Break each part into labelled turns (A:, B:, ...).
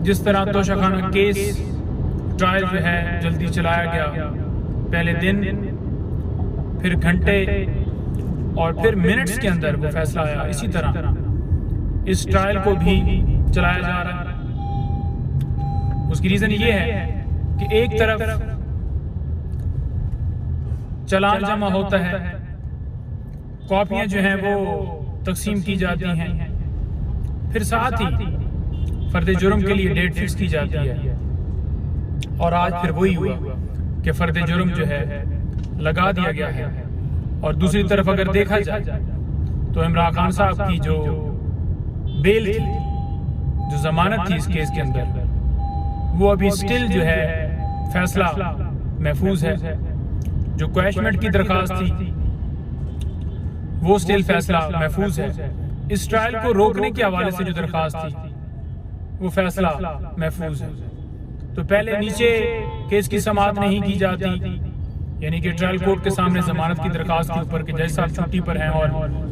A: जिस तरह Toshakhana case trial जो है जल्दी चलाया गया, पहले दिन, फिर घंटे और फिर मिनट्स के अंदर वो फैसला आया, इसी तरह इस ट्रायल को भी चलाया जा रहा है। उसकी रीज़न ये है कि एक तरफ चालान जमा होता है, कॉपियां जो हैं वो तकसीम की जाती हैं, फिर साथ ही फर्द जुर्म के लिए डेट फिक्स की जाती है। और आज फिर वही हुआ कि फर्द जुर्म जो है लगा दिया गया है। और दूसरी तरफ अगर देखा जाए तो इमरान खान साहब की जो बेल थी, जो जमानत थी इस केस के अंदर, वो अभी स्टिल जो है फैसला महफूज है। जो क्वैशमेंट की दरखास्त थी वो स्टिल फैसला महफूज है। इस ट्रायल को रोकने के हवाले से जो दरखास्त थी वो फैसला महफूज है। तो पहले नीचे केस की समाअत नहीं की जाती, यानी कि ट्रायल कोर्ट के सामने जमानत की दरखास्त के ऊपर कि जज साहब छुट्टी पर हैं और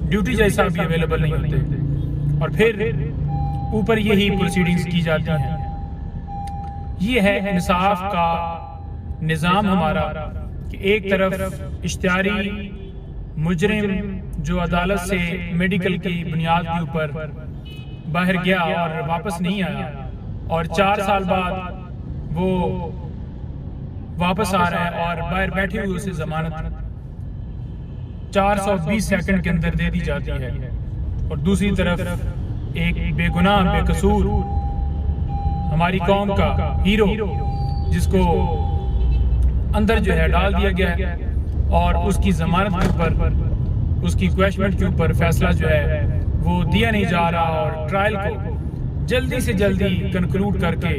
A: ड्यूटी जज साहब भी अवेलेबल नहीं होते, और फिर ऊपर यही प्रोसीडिंग्स की जाती हैं। ये है इंसाफ का निज़ाम हमारा कि एक तरफ इश्तिहारी मुजरिम जो अदालत से मेडिकल की बुनियाद के ऊपर बाहर गया और वापस नहीं आया, और 4 साल बाद वो वापस आ रहा है और बाहर बैठे हुए उसे जमानत 420 सेकंड के अंदर दे दी जाती है। और दूसरी तरफ एक बेगुनाह बेकसूर हमारी कौम का हीरो जिसको अंदर जो है डाल दिया गया है, और उसकी जमानत के ऊपर, उसकी क्वैशमेंट के ऊपर फैसला जो है वो दिया नहीं जा रहा, और ट्रायल को जल्दी से जल्दी कंक्लूड करके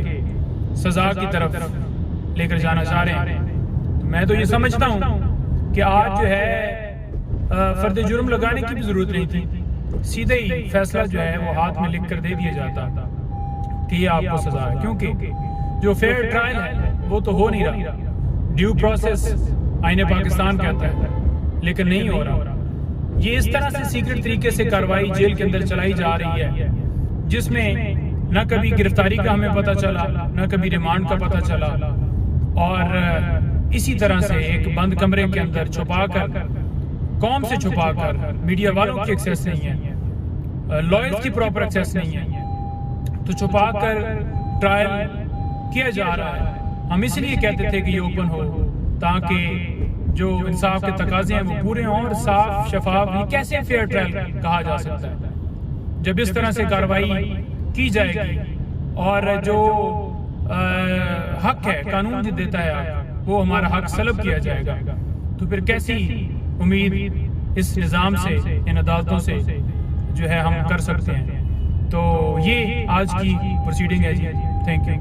A: सजा की तरफ लेकर जाना चाह रहे हैं। तो मैं तो ये समझता हूँ कि आज जो है फर्द जुर्म लगाने की भी जरूरत नहीं थी, सीधे ही फैसला जो है वो हाथ में लिख कर दे दिया जाता कि ये आपको सजा है, क्योंकि जो फेयर ट्रायल है वो तो हो नहीं रहा। ड्यू प्रोसेस आईने पाकिस्तान कहता है, लेकिन नहीं हो रहा। ये इस तरह से सीक्रेट तरीके से कार्रवाई जेल के अंदर चलाई जा रही है, जिसमें न कभी गिरफ्तारी का हमें पता चला, न कभी रिमांड का पता चला, और इसी तरह से एक बंद कमरे के अंदर छुपाकर, कौम से छुपाकर, मीडिया वालों की एक्सेस नहीं है, लॉयर्स की प्रॉपर एक्सेस नहीं है, तो छुपाकर ट्रायल किया जा रहा है। हम इसलिए कहते थे कि ये ओपन हो, ताकि जो इंसाफ के तकाजे हैं वो पूरे हों और साफ शफाफ। ही कैसे फेयर ट्रायल कहा जा सकता है जब इस तरह से कार्रवाई की जाएगी, और जो हक है कानून जो देता है वो हमारा हक सलब किया जाएगा, तो फिर कैसी उम्मीद इस निज़ाम से, इन अदालतों से जो है हम कर सकते हैं। तो ये आज की प्रोसीडिंग है जी। Thank you.